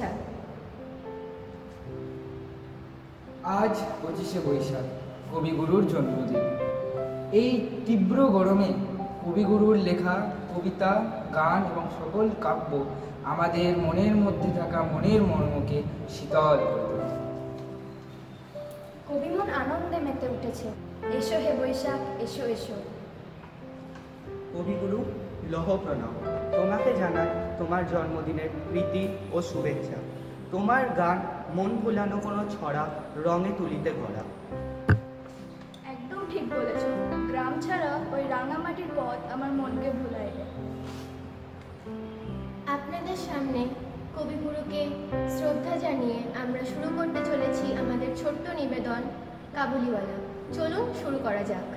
বৈশাখ। আজ 25শে বৈশাখ, কবিগুরুর জন্মদিন। এই তীব্র গরমে কবিগুরুর লেখা কবিতা, গান এবং সকল কাব্য আমাদের মনের মধ্যে থাকা মনের মর্মকে শীতল করে তোলে। কবিমন আনন্দে মেতে উঠেছে। এসো হে বৈশাখ, এসো এসো। কবিগুরু, লহ প্রণাম। তোমাকে জানাই তোমার জন্মদিনের প্রীতি ও শুভেচ্ছা। তোমার গান মন ভুলানো কোনো ছড়া, রঙে তুলিতে ভরা। একদম ঠিক বলেছ। গ্রাম ছাড়া ওই রাঙামাটির পথ আমার মনকে ভুলাই দেয়। আপনাদের সামনে কবিগুরুকে শ্রদ্ধা জানিয়ে আমরা শুরু করতে চলেছি আমাদের ছোট্ট নিবেদন কাবুলিওয়ালা। চলুন শুরু করা যাক।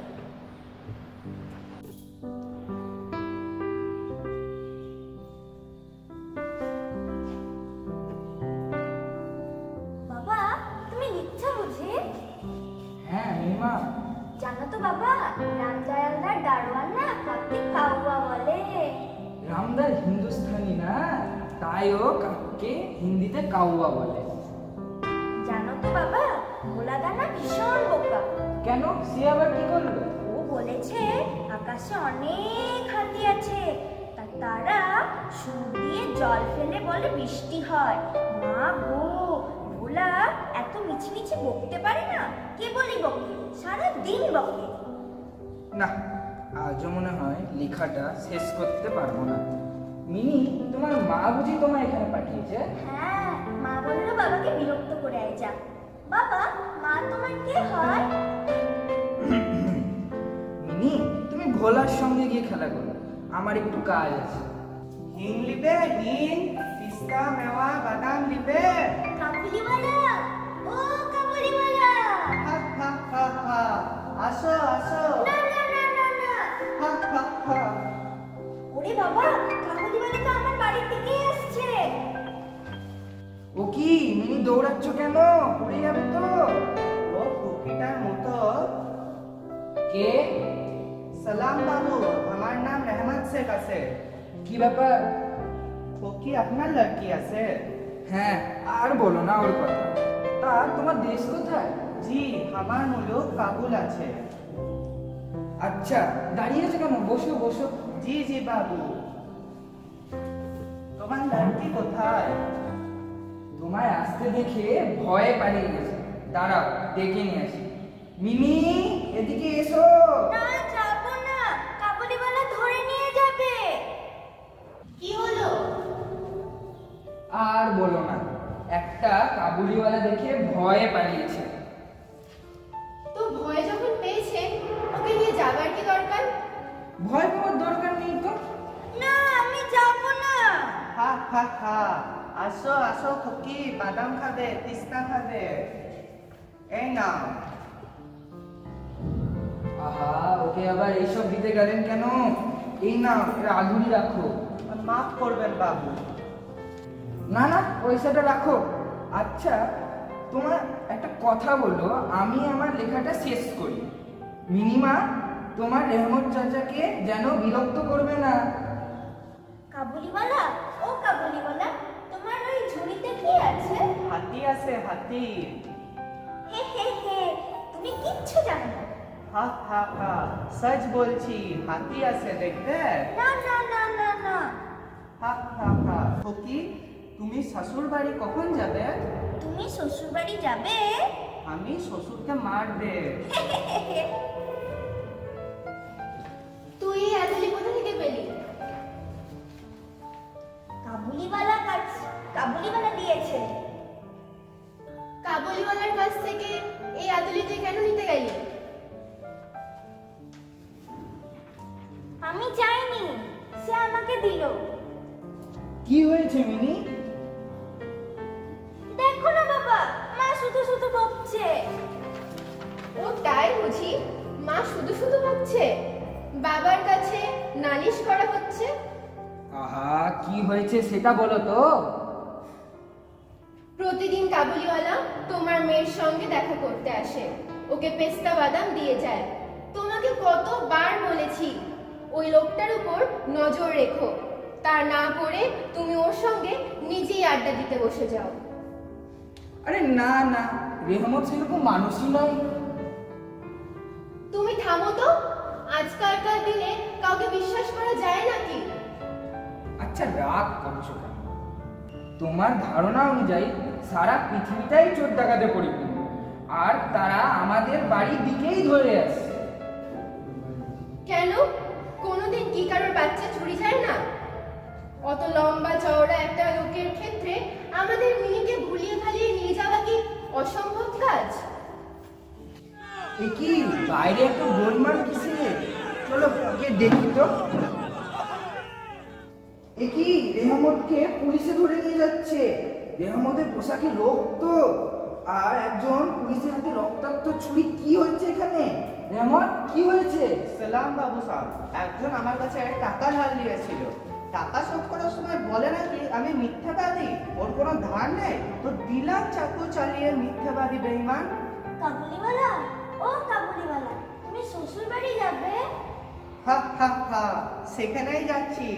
বাবা, তুমি লিখছো বুঝি? হ্যাঁ মিমা, জানো তো বাবা, রামদয়ালদার দারোয়ান না কাককে কাউয়া বলে। রামদার হিন্দুস্তানি না, তাই ও কাককে হিন্দিতে কাউয়া বলে। জানো তো বাবা, ভোলাদা না ভীষণ বোকা। কেন, সে আবার কি করলো? ও বলেছে আকাশে অনেক হাতি আছে, তারা সুর দিয়ে জল ফেলে বলে বৃষ্টি হয়। মা গো, ভোলা এত মিছিমিছি বকতে পারে না, কে বলি বকে, সারা দিন বকে। না, আজও মনে হয় লেখাটা শেষ করতে পারবো না। মিনি, তোমার মা বুঝি তোমায় এখানে পাঠিয়েছে? হ্যাঁ, মা বললো বাবাকে বিরক্ত করে আয় যা। বাবা, মা তোমার কে হয়? মিনি, তুমি ভোলার সঙ্গে গিয়ে খেলা করো, আমার একটু কাজ আছে। হিং লিবে, হিং, পিস্তা, মেওয়া, বাদাম লিবে। কাবুলিওয়ালা, ও কাবুলিওয়ালা। হা হা হা হা, আসো আসো। না না না না না। হা হা হা। ওরে বাবা, কাবুলিওয়ালা তো আমার বাড়ির দিকেই আসছে। ও কি মিনি, দৌড়াচ্ছ কেন? পড়ে যাবে তো। ও কুকিটার মতো। কে? সালাম বাবু, আমার নাম রহমত শেখ আছে। কি ব্যাপার? ও কি আপনার লড়কি আছে? হ্যাঁ, আর বলো না ওর কথা। তা তোমার দেশ কোথায়? জি, আমার মুলুক কাবুল আছে। আচ্ছা, দাঁড়িয়ে আছো কেন? বসো বসো। জি জি বাবু। তোমার লড়কি কোথায়? তোমায় আসতে দেখে ভয়ে পালিয়ে গেছে। দাঁড়াও, ডেকে নিয়ে আসি। মিনি, এদিকে এসো। না, যাবো না, কাবুলিওয়ালা ধরে নিয়ে যাবে। কি হলো? আর বলো না, একটা কাবুলিওয়ালা দেখে ভয়ে পালিয়েছে। তো ভয় যখন পেয়েছে, ওকে নিয়ে যাবার কি দরকার? ভয় পাওয়ার দরকার নেই তো। না, আমি যাবো না। হা হা হা, আসো আসো খুকি, বাদাম খাবে, পিস্তা খাবে, এই নাও। আহা, ওকে আবার এইসব দিতে গেলেন কেন? এই না, এর আধুলি রাখো। মাফ করবেন বাবু। না না, পয়সাটা রাখো। আচ্ছা, তোমার একটা কথা বলো, আমি আমার লেখাটা শেষ করি। মিনিমা, তোমার রেহমত চাচাকে যেন বিরক্ত করবে না। কাবুলিওয়ালা, ও কাবুলিওয়ালা, তোমার ওই ঝুড়িতে কি আছে? হাতি আছে, হাতি। হে হে হে, তুমি কিচ্ছু জানো না। হা হা হা, সচ বলছি, হাতি আছে, দেখবে? না না না না না। হা হা হা। খুকি, তুমি শ্বশুর বাড়ি কখন যাবে? তুমি শ্বশুর বাড়ি যাবে? আমি শ্বশুরকে মারবে। তুই এই আদলি কোথা থেকে পেলি? কাবুলিওয়ালা দিয়েছে। কাবুলিওয়ালার কাছ থেকে এই আদলি তুই কেন নিতে গেলি? আমি চাইনি, সে আমাকে দিল। কি হয়েছে মিনি? দেখো না বাবা, মা শুধু শুধু বকছে। ও তাই বুঝি? মা শুধু শুধু বকছে? বাবার কাছে নালিশ করা হচ্ছে? আহা, কি হয়েছে সেটা বলো তো। প্রতিদিন কাবুলিওয়ালা তোমার মেয়ের সঙ্গে দেখা করতে আসে, ওকে পেস্তা বাদাম দিয়ে যায়। তোমাকে কতবার বলেছি ওই লোকটার উপর নজর রেখো, তা না করে তুমি ওর সঙ্গে নিজেই আড্ডা দিতে বসে যাও। আরে না না, রেহমত সেরকম মানুষই নয়। তুমি থামো তো, আজকালকার দিনে কাউকে বিশ্বাস করা যায় নাকি? আচ্ছা রাগ করছো কেন? তোমার ধারণা অনুযায়ী সারা পৃথিবীটাই চোর ডাকাতে পরিপূর্ণ, আর তারা আমাদের বাড়ির দিকেই ধরে আসছে। কেন, কোনোদিন কি কারোর বাচ্চা চুরি যায় না? অত লম্বা চওড়া একটা লোকের ক্ষেত্রে আমাদের মিনিকে ভুলিয়ে ভালিয়ে নিয়ে যাওয়া কি অসম্ভব কাজ? এ কি বাইরে একটা গোলমাল কিসের? চলো গিয়ে দেখি তো। এ কি রেহমতকে পুলিশে ধরে নিয়ে যাচ্ছে। রেহমতের পোশাকে রক্ত, আর একজন পুলিশের হাতে রক্তাক্ত ছুরি। কি হচ্ছে এখানে? রেহমত কি হয়েছে? সালাম বাবু সাহেব, একজন আমার কাছে টাকা ধার নিয়েছিল। টাকা শোধ করার সময় বলে নাকি আমি মিথ্যাবাদী, ওর কোনো ধার নেই, তো দিলাম চাকু চালিয়ে। মিথ্যাবাদী বেঈমান। কাবুলিওয়ালা, ও কাবুলিওয়ালা, তুমি শ্বশুর বাড়ি যাবে? হা হা হা, সেখানেই যাচ্ছি।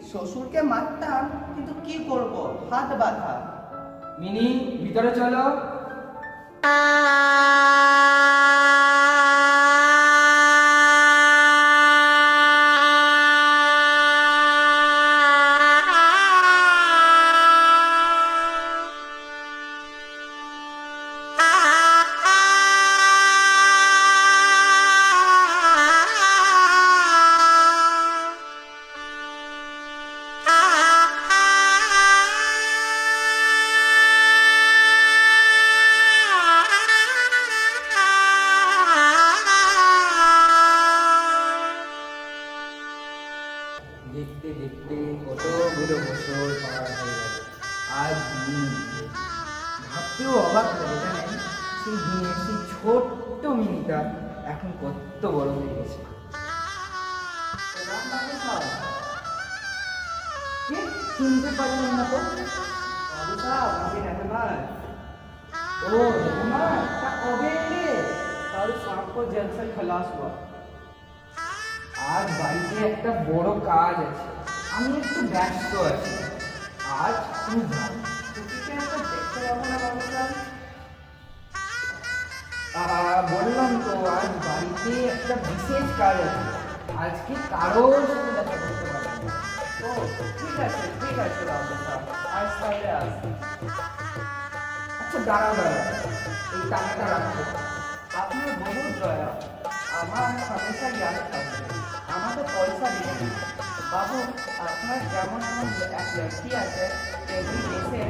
শ্বশুরকে মারতাম, কিন্তু কি করব, হাত বাঁধা। মিনি ভিতরে চলো। দেখতে দেখতে কতগুলো বছর পার হয়ে গেল। আজ মিনি ভাবতেও অবাক লাগে, জানেন? সেই দিনে সেই ছোট্ট মিনিটা এখন কত বড় হয়ে গেছে। সালাম বাবু সাহেব। কে? চিনতে পারলেন না তো? বাবু সাহেব, আমি रहमान। ও রহমান, তা কবে এলে? कल शाम को जेल से खलास हुआ। আজ বাড়িতে একটা বড় কাজ আছে, আমি একটু ব্যস্ত আছি। আজ তুমি যাও। ছুটিতে একটা দেখতে যাবো না বাবু সাহেব? বললাম তো আজ বাড়িতে একটা বিশেষ কাজ আছে, আজকে কারোর সাথে দেখা করতে পারবো না। ও ঠিক আছে বাবু সাহেব, আজ তাহলে আসি। আচ্ছা দাঁড়াও দাঁড়াও, এই টাকাটা রাখো। আপনার বহুত দয়া, আমার হামেশা ইয়াদ থাকবে। আমাকে পয়সা দিবেন না বাবু। আপনার যেমন এমন এক ব্যক্তি আছে, তেমনি দেশে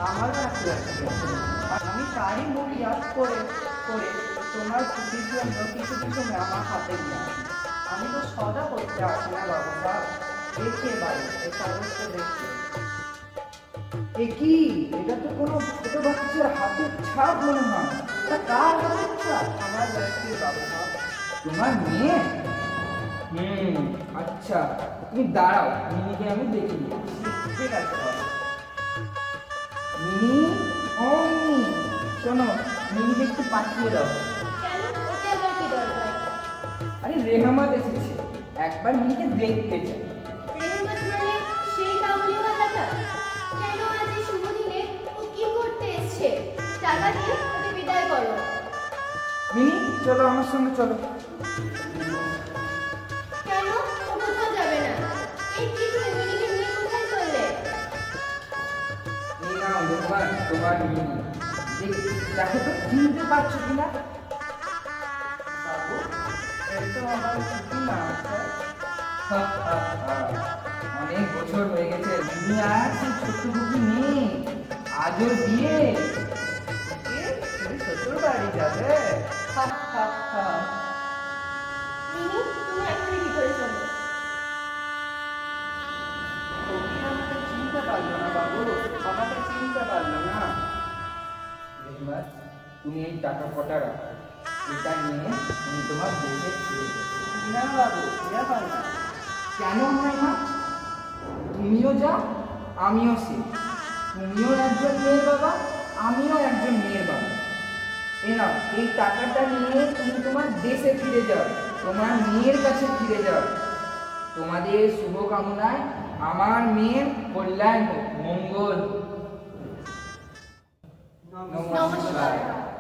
আমারও এক ব্যক্তি আছে। আর আমি তারই মুখ ইয়াদ করে করে তোমার ছুটির জন্য কিছু কিছু আমার হাতে নিয়ে আসি। আমি তো সদা করতে আসি না বাবু সাহেব, দেখে বাড়ি এই কাগজটা দেখতে। এ কি, এটা তো কোনো ছোট বাচ্চার হাতের ছাপ মনে হয়। তা কার হাতের ছাপ? আমার ব্যক্তি বাবু সাহেব। তোমার মেয়ে? আচ্ছা তুমি দাঁড়াও, মিনিকে আমি দেখে নিই। ঠিক আছে বাবু। মিনি, ও মিনি, শোনো, মিনিকে একটু পাঠিয়ে দাও। কেন, ওতে আবার কি দরকার? আরে রেহমাত এসেছে, একবার মিনিকে দেখতে চাই। রেহমত মানে সেই কাবুলিওয়ালাটা? কেন আজ এই শুভ দিনে ও কি করতে এসছে? টাকা দিয়ে ওকে বিদায় করো। মিনি চলো আমার সঙ্গে চলো। কেন, ও কোথাও যাবে না? এই কি, তুমি মিনিকে নিয়ে কোথায় চললে? এই নাও রেহমান, তোমার মিনি। দেখো তো চিনতে পারছো কিনা? বাবু, এই তো আমার ছুটি না আছে। অনেক বছর হয়ে গেছে, মিনি আর সেই ছোট্ট বুকি নেই। আজ ওর বিয়ে। কি? তুমি শ্বশুর বাড়ি যাবে? হা হা হা। মিনি, তুমি এখনই ভিতরে চলো। তুমি আমাকে চিনতে পারলো না বাবু, আমাকে চিনতে পারলো না। রেহমান, তুমি এই টাকা কটা রাখো, এটা নিয়ে তুমি তোমার দেশে ফিরে যাবে। না বাবু, বিয়ে হয় না। কেন হয় না? তুমিও যা, আমিও সে। তুমিও একজন মেয়ের বাবা, আমিও একজন মেয়ের বাবা। এ নাও, এই টাকাটা নিয়ে তুমি তোমার দেশে ফিরে যাও, তোমার মেয়ের কাছে ফিরে যাও। তোমাদের শুভকামনায় আমার মেয়ের কল্যাণ হোক, মঙ্গল হোক। নমস্কার।